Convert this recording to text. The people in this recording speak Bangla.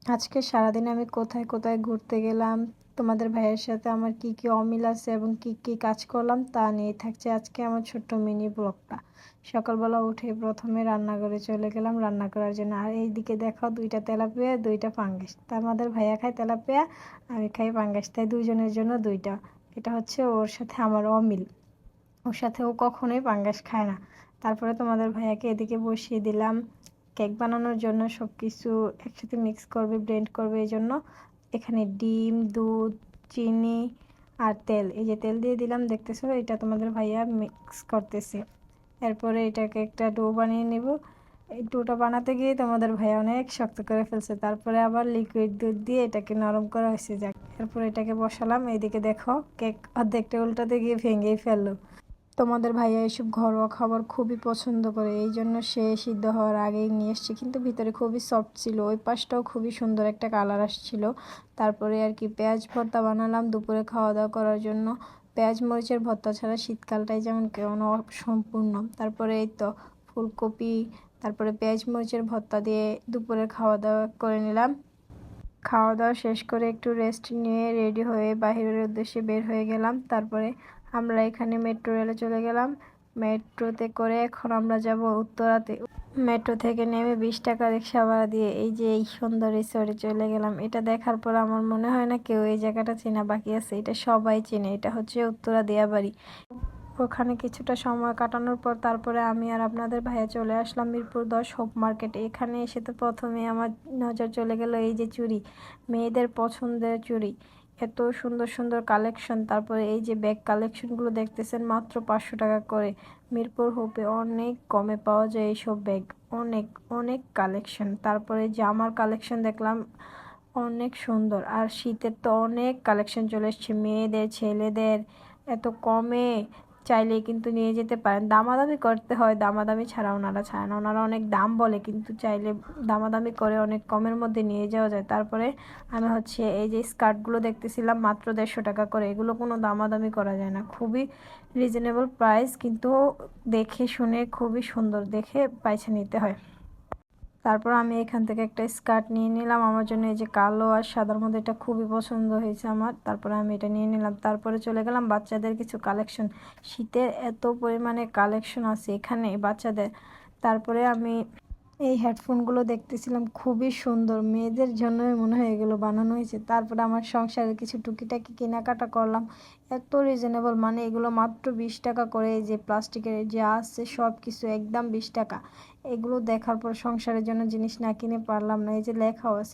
আজকে সারাদিন আমি কোথায় কোথায় ঘুরতে গেলাম, তোমাদের ভাইয়ের সাথে আমার কি কি অমিল আছে এবং কি কি কাজ করলাম তা নিয়ে থাকছে আজকে আমার ছোট্ট মিনি ব্লগটা। সকালবেলা উঠে প্রথমে রান্নাঘরে চলে গেলাম রান্না করার জন্য। আর এইদিকে দেখো, দুইটা তেলাপিয়া, দুইটা পাঙ্গাস। তা আমাদের ভাইয়া খায় তেলাপিয়া, আমি খাই পাঙ্গাস, তাই দুইজনের জন্য দুইটা। এটা হচ্ছে ওর সাথে আমার অমিল, ওর সাথে ও কখনোই পাঙ্গাস খায় না। তারপরে তোমাদের ভাইয়াকে এদিকে বসিয়ে দিলাম কেক বানানোর জন্য। সব কিছু একসাথে মিক্স করবে, ব্লেন্ড করবে, এই জন্য এখানে ডিম, দুধ, চিনি আর তেল, এই যে তেল দিয়ে দিলাম দেখতেছো, এটা তোমাদের ভাইয়া মিক্স করতেছে। এরপরে এটাকে একটা ডো বানিয়ে নেব। এই ডোটা বানাতে গিয়ে তোমাদের ভাইয়া অনেক শক্ত করে ফেলছে, তারপরে আবার লিকুইড দুধ দিয়ে এটাকে নরম করা হয়েছে। যাক, এরপর এটাকে বসালাম। এইদিকে দেখো, কেক অর্ধেকটা উল্টাতে গিয়ে ভেঙেই ফেললো। তোমাদের ভাইয়া এসব ঘরোয়া খাবার খুবই পছন্দ করে, এই জন্য সে সিদ্ধ হওয়ার আগেই নিয়ে এসছে, কিন্তু ভিতরে খুবই সফট ছিল। ওই পাশটাও খুবই সুন্দর একটা কালার আসছিল। তারপরে আর কি পেঁয়াজ ভর্তা বানালাম দুপুরে খাওয়া দাওয়া করার জন্য। পেঁয়াজ মরিচের ভর্তা ছাড়া শীতকালটাই যেমন কেমন অসম্পূর্ণ। তারপরে এই তো ফুলকপি, তারপরে পেঁয়াজ মরিচের ভর্তা দিয়ে দুপুরে খাওয়া দাওয়া করে নিলাম। খাওয়া দাওয়া শেষ করে একটু রেস্ট নিয়ে রেডি হয়ে বাহিরের উদ্দেশ্যে বের হয়ে গেলাম। তারপরে আমরা এখানে মেট্রো রেলে চলে গেলাম। মেট্রোতে করে এখন আমরা যাব উত্তরাতে। মেট্রো থেকে নেমে 20 টাকা রিক্সা ভাড়া দিয়ে এই যে এই সুন্দর রিসোর্টে চলে গেলাম। এটা দেখার পর আমার মনে হয় না কেউ এই জায়গাটা চেনা বাকি আছে, এটা সবাই চেনে। এটা হচ্ছে উত্তরা দিয়াবাড়ি। ওখানে কিছুটা সময় কাটানোর পর তারপরে আমি আর আপনাদের ভাইয়া চলে আসলাম মিরপুর 10 হোপ মার্কেটে। এখানে এসে তো প্রথমে আমার নজর চলে গেল এই যে চুড়ি, মেয়েদের পছন্দের চুড়ি, এত সুন্দর সুন্দর কালেকশন। তারপরে এই যে ব্যাগ কালেকশনগুলো দেখতেছেন, মাত্র 500 টাকা করে। মিরপুর হোপে অনেক কমে পাওয়া যায় এইসব ব্যাগ, অনেক অনেক কালেকশন। তারপরে জামার কালেকশন দেখলাম, অনেক সুন্দর। আর শীতের তো অনেক কালেকশন চলে এসছে, মেয়েদের ছেলেদের, এত কমে। চাইলেই কিন্তু নিয়ে যেতে পারেন, দামাদামি করতে হয়, দামাদামি ছাড়া ওনারা ছাড়ে না। ওনারা অনেক দাম বলে, কিন্তু চাইলে দামাদামি করে অনেক কমের মধ্যে নিয়ে যাওয়া যায়। তারপরে আমি হচ্ছে এই যে স্কার্টগুলো দেখতেছিলাম, মাত্র 150 টাকা করে। এগুলো কোনো দামাদামি করা যায় না, খুবই রিজনেবল প্রাইস, কিন্তু দেখে শুনে খুবই সুন্দর দেখে পয়সা নিতে হয়। তারপর আমি এখান থেকে একটা স্কার্ট নিয়ে নিলাম আমার জন্য, এই যে কালো আর সাদার মধ্যে, এটা খুবই পছন্দ হয়েছে আমার। তারপরে আমি এটা নিয়ে নিলাম। তারপরে চলে গেলাম বাচ্চাদের কিছু কালেকশন, শীতের এত পরিমাণে কালেকশন আছে এখানে বাচ্চাদের। তারপরে আমি এই হেডফোনগুলো দেখতেছিলাম, খুবই সুন্দর, মেয়েদের জন্যই মনে হয় এগুলো বানানো হয়েছে। তারপরে আমার সংসারের কিছু টুকিটাকি কেনাকাটা করলাম, এত রিজনেবল, মানে এগুলো মাত্র 20 টাকা করে। এই যে প্লাস্টিকের যে আছে সব কিছু একদম 20 টাকা। এগুলো দেখার পর সংসারের জন্য জিনিস না কিনে পারলাম না। এই যে লেখাও আছে